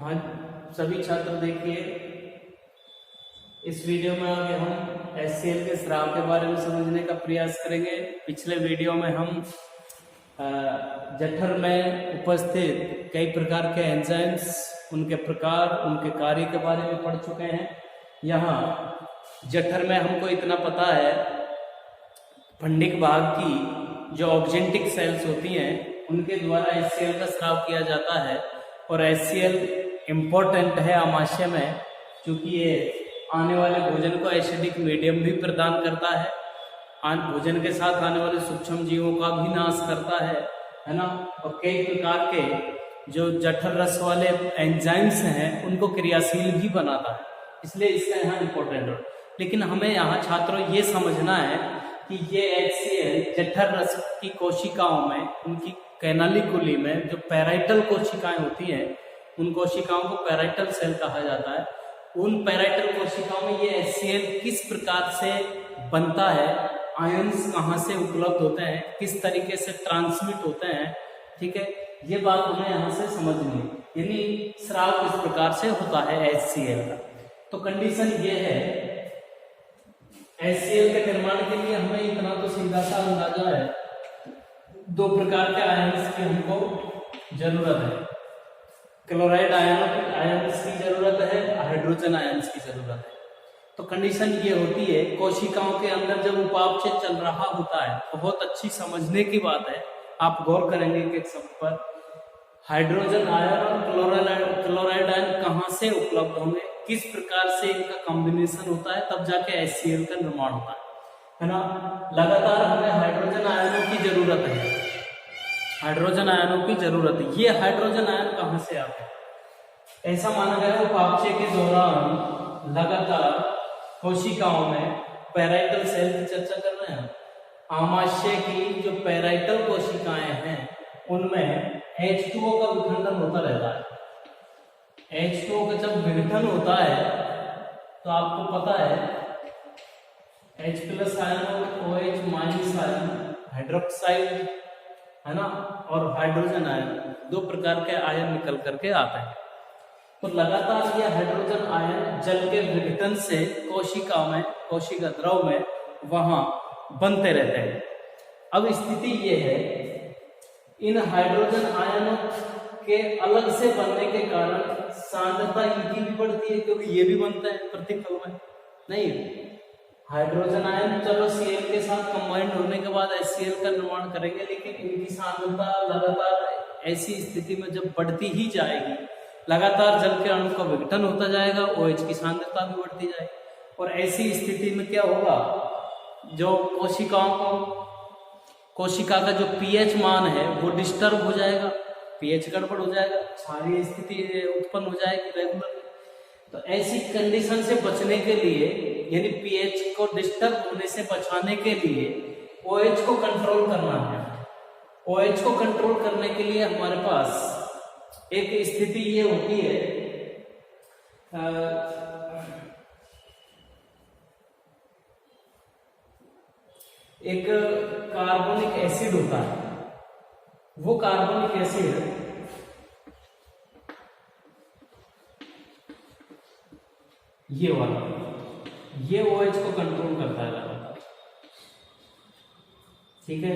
हाँ सभी छात्र देखिए, इस वीडियो में आगे हम HCl के स्राव के बारे में समझने का प्रयास करेंगे। पिछले वीडियो में हम जठर में उपस्थित कई प्रकार के एंजाइम्स, उनके प्रकार, उनके कार्य के बारे में पढ़ चुके हैं। यहाँ जठर में हमको इतना पता है, फंडिक भाग की जो ऑक्जेंटिक सेल्स होती हैं उनके द्वारा HCl का स्राव किया जाता है। और HCl इम्पोर्टेंट है आमाशय में, क्योंकि ये आने वाले भोजन को एसिडिक मीडियम भी प्रदान करता है, भोजन के साथ आने वाले सूक्ष्म जीवों का भी नाश करता है ना। और कई प्रकार के जो जठर रस वाले एंजाइम्स हैं उनको क्रियाशील भी बनाता है, इसलिए इसका यहाँ इम्पोर्टेंट है। लेकिन हमें यहाँ छात्रों ये समझना है कि ये HCl जठर रस की कोशिकाओं में, उनकी कैनालिकुली में जो पैराइटल कोशिकाएं होती हैं, उन कोशिकाओं को पैराइटल सेल कहा जाता है। उन पैराइटल कोशिकाओं में ये HCl किस प्रकार से बनता है, आयंस कहाँ से उपलब्ध होते हैं, किस तरीके से ट्रांसमिट होते हैं, ठीक है, ये बात हमें यहाँ से समझनी है। यानी स्राव किस प्रकार से होता है HCl का। तो कंडीशन ये है, HCl के निर्माण के लिए हमें इतना तो सीधा सा अंदाजा है, दो प्रकार के आयंस की हमको जरूरत है। क्लोराइड आयंस की जरूरत है, हाइड्रोजन आयंस की जरूरत है। तो कंडीशन ये होती है, कोशिकाओं के अंदर जब उपापचय चल रहा होता है, बहुत अच्छी समझने की बात है, आप गौर करेंगे कि सब पर हाइड्रोजन आयन और क्लोराइड आयन कहाँ से उपलब्ध होंगे, किस प्रकार से इनका कॉम्बिनेशन होता है, तब जाके HCl का निर्माण होता है ना। लगातार हमें हाइड्रोजन आयनों की जरूरत है, हाइड्रोजन आयनों की जरूरत है। ये हाइड्रोजन आयन कहाँ से आते हैं? ऐसा माना गया उपापचय के दौरान लगातार कोशिकाओं में पैराइटल सेल की चर्चा कर रहे हैं, आमाशय की जो पैराइटल कोशिकाएं हैं उनमें H2O का विखंडन होता रहता है। H2O का जब विघटन होता है तो आपको पता है H+ आयन और OH- आयन, हाइड्रोक्साइड है ना, और हाइड्रोजन आयन, दो प्रकार के आयन निकल करके आते हैं। तो लगातार ये हाइड्रोजन आयन जल के विघटन से कोशिका में, कोशिका द्रव में वहां बनते रहते हैं। अब स्थिति ये है, इन हाइड्रोजन आयनों के अलग से बनने के कारण सांद्रता इनकी भी बढ़ती है, क्योंकि ये भी बनते हैं प्रतिफल में। नहीं, हाइड्रोजन आयन चलो Cl के साथ कंबाइंड होने के बाद HCl का निर्माण करेंगे, लेकिन इनकी सांद्रता लगातार ऐसी स्थिति में जब बढ़ती ही जाएगी, लगातार जल के अणु का विघटन होता जाएगा, OH की सांद्रता भी बढ़ती जाएगी। और ऐसी स्थिति में क्या होगा, जो कोशिकाओं को, कोशिका का जो pH मान है वो डिस्टर्ब हो जाएगा, pH गड़बड़ हो जाएगा, क्षारीय स्थिति उत्पन्न हो जाएगी रेगुलर। तो ऐसी कंडीशन से बचने के लिए, यानी pH को डिस्टर्ब होने से बचाने के लिए OH को कंट्रोल करना है। OH को कंट्रोल करने के लिए हमारे पास एक स्थिति ये होती है, एक कार्बोनिक एसिड होता है। वो कार्बोनिक एसिड ये वाला, ये OH को कंट्रोल करता है लगातार, ठीक है।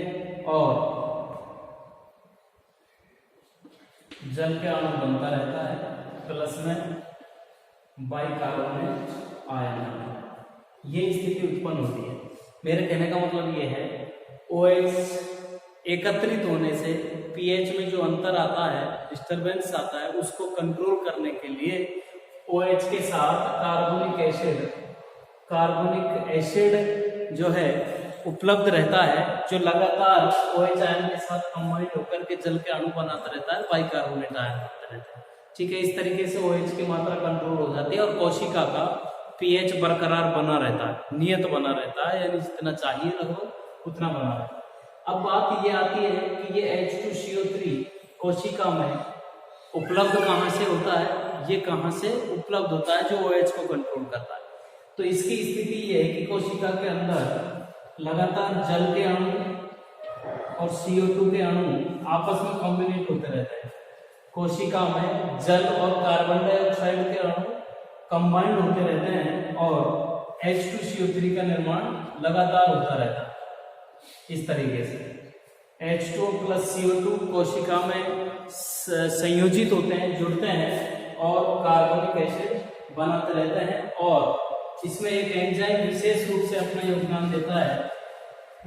और जल के अणु बनता रहता है, प्लस में बाइकार्बोनेट आयन, ये स्थिति उत्पन्न होती है। मेरे कहने का मतलब ये है, OH एकत्रित होने से pH में जो अंतर आता है, डिस्टरबेंस आता है, उसको कंट्रोल करने के लिए OH के साथ कार्बोनिक एसिड जो है उपलब्ध रहता है, जो लगातार OH आयन के साथ कंबाइंड होकर के जल के अणु बनाता रहता है, बाइकार्बोनेट आयन बनते रहते हैं, ठीक है। इस तरीके से OH की मात्रा कंट्रोल हो जाती है और कोशिका का pH बरकरार बना रहता है, नियत बना रहता है, यानी जितना चाहिए लगभग उतना बना रहता है। अब बात ये आती है कि ये H2CO3 कोशिका में उपलब्ध कहाँ से होता है, ये कहाँ से उपलब्ध होता है, जो OH को कंट्रोल करता है। तो इसकी स्थिति ये है कि कोशिका के अंदर लगातार जल के अणु और CO2 के अणु आपस में कॉम्बिनेट होते रहते हैं, कोशिका में जल और कार्बन डाइऑक्साइड के अणु कंबाइंड होते रहते हैं और H2CO3 का निर्माण लगातार होता रहता है। इस तरीके से H2O प्लस CO2 कोशिका में संयोजित होते हैं, जुड़ते हैं और कार्बनिक एसिड बनाते रहते हैं और इसमें एक एंजाइम विशेष रूप से अपना योगदान देता है।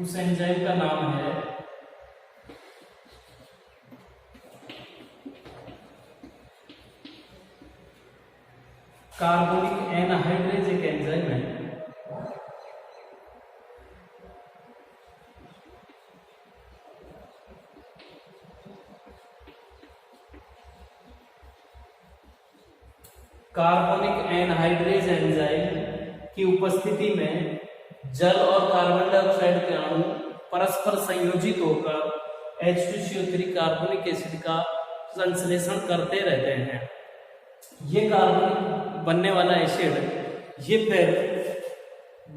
उस एंजाइम का नाम है कार्बोनिक एनहाइड्रेज। एक एंजाइम है कार्बोनिक एनहाइड्रेज एंजाइम की उपस्थिति में जल और कार्बन डाइऑक्साइड के अणु परस्पर संयोजित होकर H2CO3 कार्बनिक एसिड का संश्लेषण करते रहते हैं। ये कार्बनिक बनने वाला एसिड ये फिर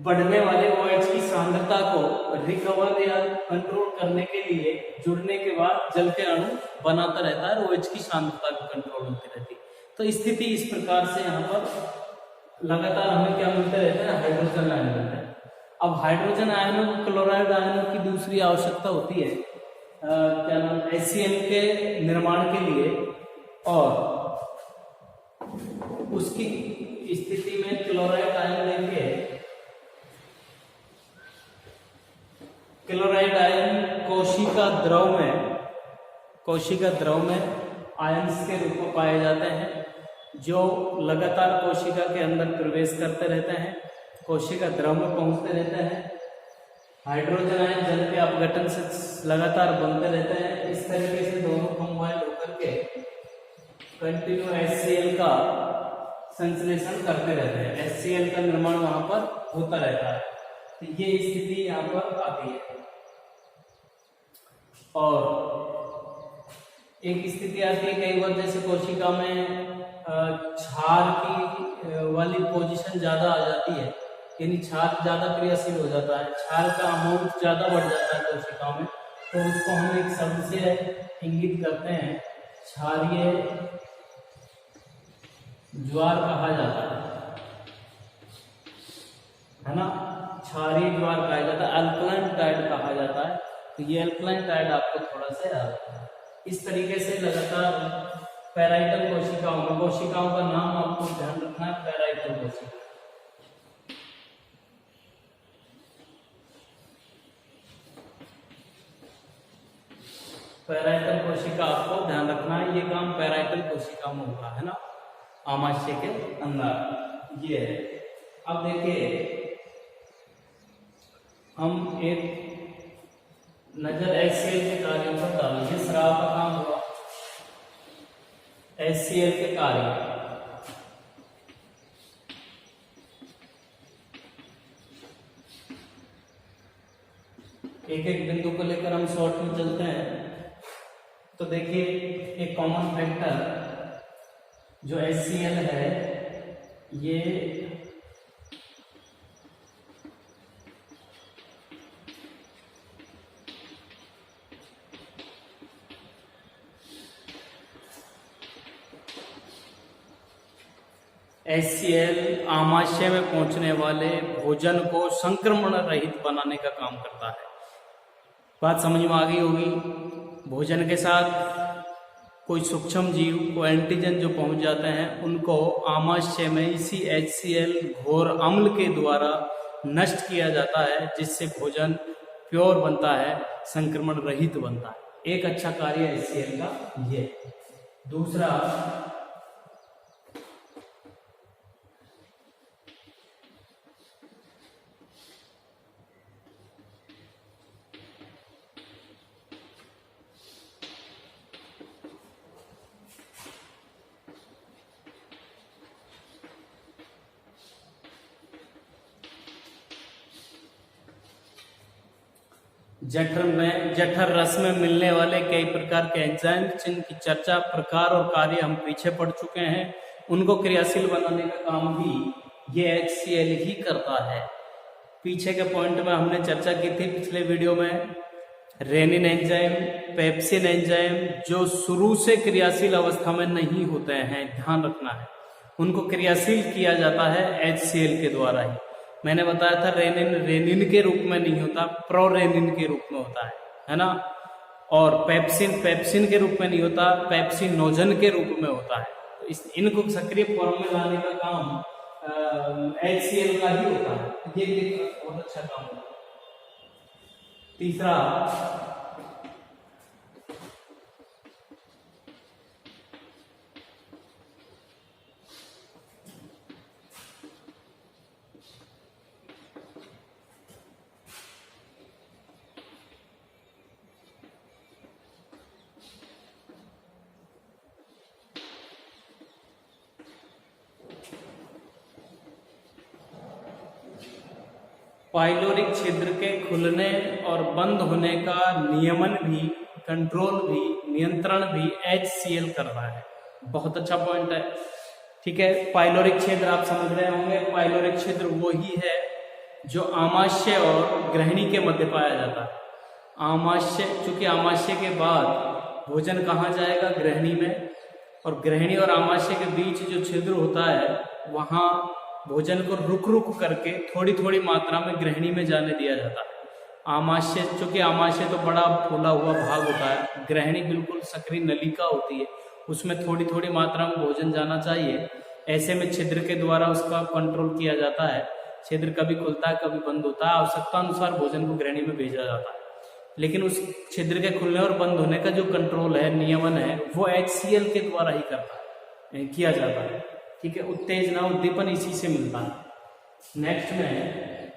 बढ़ने वाले OH की सांद्रता को रिकवर या कंट्रोल करने के लिए जुड़ने के बाद जल के अणु बनाता रहता है और OH की सांद्रता को कंट्रोल होती रहती है। तो स्थिति इस प्रकार से यहाँ पर लगातार हमें क्या मिलते रहते हैं, हाइड्रोजन आयन मिलते हैं। अब हाइड्रोजन आयनों को क्लोराइड आयनों की दूसरी आवश्यकता होती है क्या नाम HCl के निर्माण के लिए, और उसकी स्थिति में क्लोराइड आयन लेके क्लोराइड आयन कोशिका द्रव में आयंस के रूप में पाए जाते हैं जो लगातार कोशिका के अंदर प्रवेश करते रहते हैं, कोशिका द्रव में पहुंचते रहते हैं। हाइड्रोजन आयन जल के अपघटन से लगातार बनते रहते हैं। इस तरीके से दोनों कंबाइन होकर के कंटिन्यू HCl का संश्लेषण करते रहते हैं, HCl का निर्माण वहां पर होता रहता है। तो ये स्थिति यहाँ पर आती है। और एक स्थिति आती है कई बार जैसे कोशिका में क्षार की वाली पोजीशन ज्यादा आ जाती है, यानी क्षार ज्यादा क्रियाशील हो जाता है, क्षार का अमाउंट ज्यादा बढ़ जाता है कोशिका में, तो उसको हम एक शब्द से इंगित करते हैं, क्षारीय ज्वार कहा जाता है ना। क्षारीय ज्वार कहा जाता है, अल्कलाइन टाइड कहा जाता है। तो ये अल्कलाइन टाइड आपको थोड़ा सा याद रखना है। इस तरीके से लगातार पैराइटल कोशिकाओं का नाम आपको ध्यान रखना है, पैराइटल कोशिका। पैराइटल कोशिका आपको ध्यान रखना है, ये काम पैराइटल कोशिका में होगा, है ना, आमाशय के अंदर ये है। अब देखिए हम एक नजर HCl के कार्यों पर डालेंगे। स्राव का काम हुआ, HCl के कार्य। एक एक बिंदु को लेकर हम शॉर्ट में चलते हैं। तो देखिए एक कॉमन फैक्टर जो HCl है ये HCl आमाशय में पहुंचने वाले भोजन को संक्रमण रहित बनाने का काम करता है। बात समझ में आ गई होगी। भोजन के साथ कोई सूक्ष्म जीव को एंटीजन जो पहुंच जाते हैं उनको आमाशय में इसी HCl घोर अम्ल के द्वारा नष्ट किया जाता है, जिससे भोजन प्योर बनता है, संक्रमण रहित बनता है। एक अच्छा कार्य HCl का ये। दूसरा जठर रस में मिलने वाले कई प्रकार के एंजाइम जिनकी चर्चा, प्रकार और कार्य हम पीछे पढ़ चुके हैं, उनको क्रियाशील बनाने का काम भी ये HCl ही करता है। पीछे के पॉइंट में हमने चर्चा की थी पिछले वीडियो में रेनिन एंजाइम, पेप्सिन एंजाइम जो शुरू से क्रियाशील अवस्था में नहीं होते हैं, ध्यान रखना है, उनको क्रियाशील किया जाता है HCl के द्वारा ही। मैंने बताया था रेनिन रेनिन के रूप में नहीं होता, प्रोरेनिन के रूप में होता है ना। और पेप्सिन पेप्सिन के रूप में नहीं होता, पेप्सिनोजन के रूप में होता है। तो इनको सक्रिय फॉर्म में लाने का काम HCl का ही होता है। ये भी बहुत अच्छा काम होता है। तीसरा, पाइलोरिक छिद्र के खुलने और बंद होने का नियमन भी, कंट्रोल भी, नियंत्रण भी HCl कर रहा है। बहुत अच्छा पॉइंट है। ठीक है, पाइलोरिक छिद्र आप समझ रहे होंगे। पाइलोरिक छिद्र वो ही है जो आमाशय और ग्रहणी के मध्य पाया जाता है। आमाशय, चूंकि आमाशय के बाद भोजन कहाँ जाएगा? ग्रहणी में। और ग्रहणी और आमाशय के बीच जो छिद्र होता है वहां भोजन को रुक रुक करके थोड़ी थोड़ी मात्रा में ग्रहणी में जाने दिया जाता है। आमाशय, चूंकि आमाशय तो बड़ा फूला हुआ भाग होता है, ग्रहणी बिल्कुल सक्रिय नलिका होती है, उसमें थोड़ी थोड़ी मात्रा में भोजन जाना चाहिए। ऐसे में छिद्र के द्वारा उसका कंट्रोल किया जाता है। छिद्र कभी खुलता है, कभी बंद होता है, आवश्यकता अनुसार भोजन को ग्रहणी में भेजा जाता है। लेकिन उस छिद्र के खुलने और बंद होने का जो कंट्रोल है, नियमन है, वो HCl के द्वारा ही किया जाता है। ठीक है, उत्तेजना, उद्दीपन इसी से मिलता है। नेक्स्ट में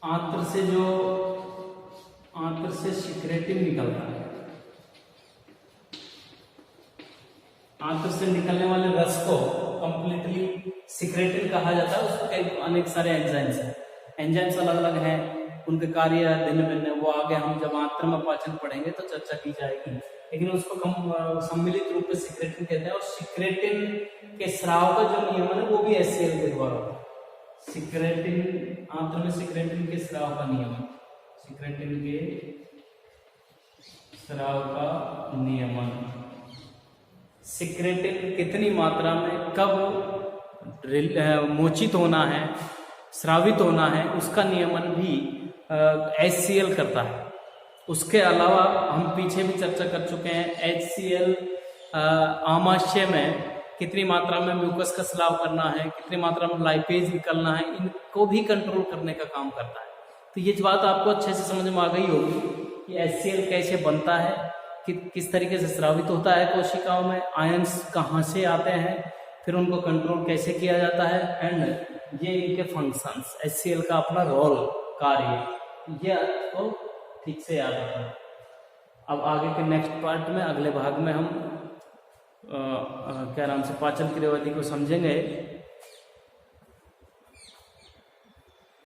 आंत्र से सिक्रेटिन निकलता है। आंत्र से निकलने वाले रस को कंप्लीटली सिक्रेटिन कहा जाता है। उसके अनेक सारे एंजाइम्स हैं। एंजाइम्स अलग अलग हैं, उनके कार्य भिन्न भिन्न है। वो आगे हम जब आंत्र में पाचन पढ़ेंगे तो चर्चा की जाएगी, लेकिन उसको हम सम्मिलित रूप में सिक्रेटिन कहते हैं। और सिक्रेटिन के स्राव का जो नियमन है वो भी HCl के द्वारा होता है। सिक्रेटिन, आंत्र में सिक्रेटिन के स्राव का नियमन, सिक्रेटिन के स्राव का नियमन, सिक्रेटिन कितनी मात्रा में कब मोचित होना है, स्रावित होना है, उसका नियमन भी HCl करता है। उसके अलावा हम पीछे भी चर्चा कर चुके हैं, HCl आमाशय में कितनी मात्रा में म्यूकस का स्राव करना है, कितनी मात्रा में लाइपेज निकलना है, इनको भी कंट्रोल करने का काम करता है। तो ये बात आपको अच्छे से समझ में आ गई होगी कि HCl कैसे बनता है, किस तरीके से स्रावित होता है कोशिकाओं में, आयंस कहाँ से आते हैं, फिर उनको कंट्रोल कैसे किया जाता है, एंड ये इनके फंक्शंस, HCl का अपना रोल, कार्य, ये आपको ठीक से याद रखना। अब आगे के नेक्स्ट पार्ट में, अगले भाग में हम क्या नाम से पाचन क्रियाविधि को समझेंगे।